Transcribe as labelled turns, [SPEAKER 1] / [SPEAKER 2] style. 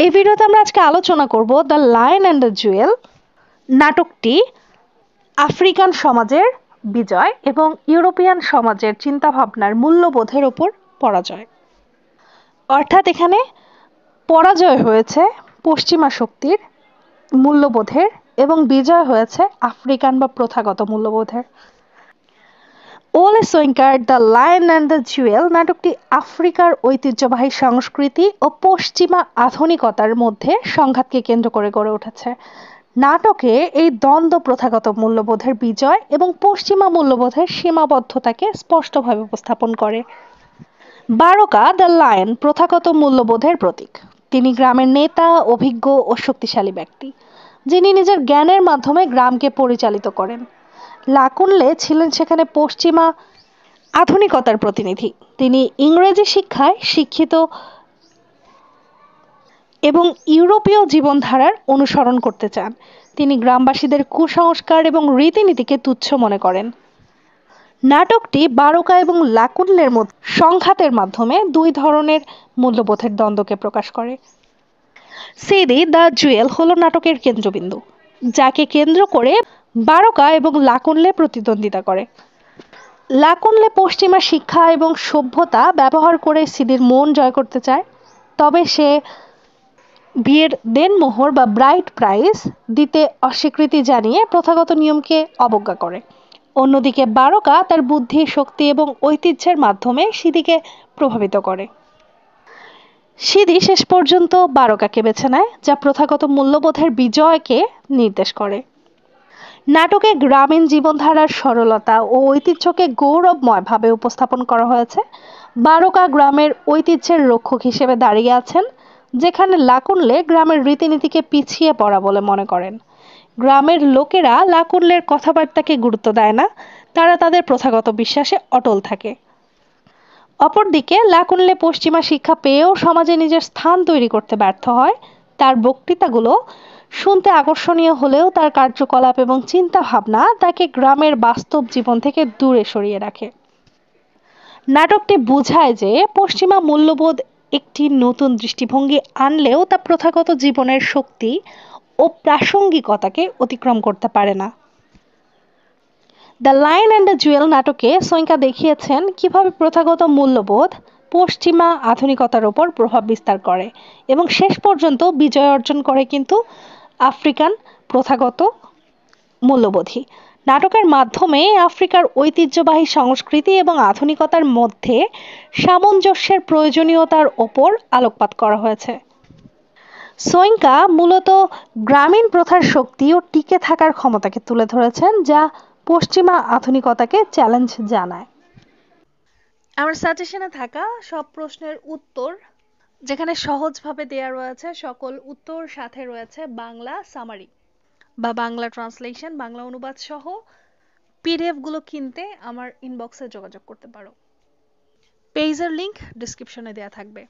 [SPEAKER 1] এই ভিডিওতে আমরা আজকে আলোচনা করব the lion and the jewel নাটকটি আফ্রিকান সমাজের বিজয় এবং ইউরোপিয়ান সমাজের চিন্তাভাবনার মূল্যবোধের ওপর পরাজয়। অর্থাৎ এখানে পরাজয় হয়েছে পশ্চিমা শক্তির মূল্যবোধের এবং বিজয় হয়েছে আফ্রিকান বা প্রথাগত মূল্যবোধের। ওলে সোয়িঙ্কার the lion and the jewel নাটকটি আফ্রিকার ঐতিহ্যবাহী সংস্কৃতি ও পশ্চিমা আধুনিকতার মধ্যে সংঘাতকে কেন্দ্র করে গড়ে উঠেছে। নাটকে এই দ্বন্দ্ব প্রথাগত মূল্যবোধের বিজয় এবং পশ্চিমা মূল্যবোধের সীমাবদ্ধতাকে স্পষ্টভাবে উপস্থাপন করে। বারকা দ্য লায়ন প্রথাগত মূল্যবোধের প্রতীক। তিনি গ্রামের নেতা, অভিজ্ঞ ও শক্তিশালী ব্যক্তি, যিনি নিজের জ্ঞানের মাধ্যমে গ্রামকে পরিচালিত করেন। লাকুনলে ছিলেন সেখানে পশ্চিমা আধুনিকতার প্রতিনিধি। তিনি ইংরেজি শিক্ষায় শিক্ষিত এবং ইউরোপীয় জীবনধারার অনুসরণ করতে চান। তিনি গ্রামবাসীদের কুসংস্কার এবং রীতিনীতিকে তুচ্ছ মনে করেন। নাটকটি বারকা এবং লাকুনলের মধ্যে সংঘাতের মাধ্যমে দুই ধরনের মূল্যবোধের দ্বন্দ্বকে প্রকাশ করে। সিদি দ্য জুয়েল হলো নাটকের কেন্দ্রবিন্দু, যাকে কেন্দ্র করে বারকা এবং লাকুনলে প্রতিদ্বন্দ্বিতা করে। লাকুনলে পশ্চিমা শিক্ষা এবং সভ্যতা ব্যবহার করে সিদির মন জয় করতে চায়, তবে সে বিয়ের দেনমোহর বা ব্রাইড প্রাইস দিতে অস্বীকৃতি জানিয়ে প্রথাগত নিয়মকে অবজ্ঞা করে। অন্যদিকে বারকা তার বুদ্ধি, শক্তি এবং ঐতিহ্যের মাধ্যমে সিদিকে প্রভাবিত করে। সিদি শেষ পর্যন্ত বারকাকে বেছে নেয়, যা প্রথাগত মূল্যবোধের বিজয়কে নির্দেশ করে। নাটকে গ্রামীণ জীবনধারার সরলতা ও ঐতিহ্যকে গৌরবময়ভাবে উপস্থাপন করা হয়েছে। বারকা গ্রামের ঐতিহ্যের রক্ষক হিসেবে দাঁড়িয়ে আছেন, যেখানে লাকুনলে গ্রামের রীতিনীতিকে পিছিয়ে পড়া বলে মনে করেন। গ্রামের লোকেরা লাকুনলের কথাবার্তাকে গুরুত্ব দেয় না, তারা তাদের প্রথাগত বিশ্বাসে অটল থাকে। অপরদিকে লাকুনলে পশ্চিমা শিক্ষা পেয়েও সমাজে নিজের স্থান তৈরি করতে ব্যর্থ হয়। তার বক্তৃতাগুলো শুনতে আকর্ষণীয় হলেও তার কার্যকলাপ এবং চিন্তাভাবনা তাকে গ্রামের বাস্তব জীবন থেকে দূরে সরিয়ে রাখে। নাটকটি বোঝায় যে পশ্চিমা মূল্যবোধ একটি নতুন দৃষ্টিভঙ্গি আনলেও তা প্রথাগত জীবনের শক্তি ও প্রাসঙ্গিকতাকে অতিক্রম করতে পারে না। The lion and the Jewel নাটকে সোয়িঙ্কা দেখিয়েছেন কিভাবে প্রথাগত মূল্যবোধ পশ্চিমা আধুনিকতার ওপর প্রভাব বিস্তার করে এবং শেষ পর্যন্ত বিজয় অর্জন করে কিন্তু আফ্রিকান প্রথাগত মূল্যবোধই। নাটকের মাধ্যমে আফ্রিকার ঐতিহ্যবাহী সংস্কৃতি এবং আধুনিকতার মধ্যে সামঞ্জস্যের প্রয়োজনীয়তার ওপর আলোকপাত করা হয়েছে। সোয়িঙ্কা মূলত গ্রামীণ প্রথার শক্তি ও টিকে থাকার ক্ষমতাকে তুলে ধরেছেন, যা পশ্চিমা আধুনিকতাকে চ্যালেঞ্জ জানায়। আমার সাজেশনে থাকা সব প্রশ্নের উত্তর যেখানে সহজভাবে দেয়া রয়েছে, সকল উত্তর সাথে রয়েছে বাংলা সামারি বা বাংলা ট্রান্সলেশন, বাংলা অনুবাদ সহ পিডিএফ গুলো কিনতে আমার ইনবক্সে যোগাযোগ করতে পারো। পেজের লিংক ডেসক্রিপশনে দেওয়া থাকবে।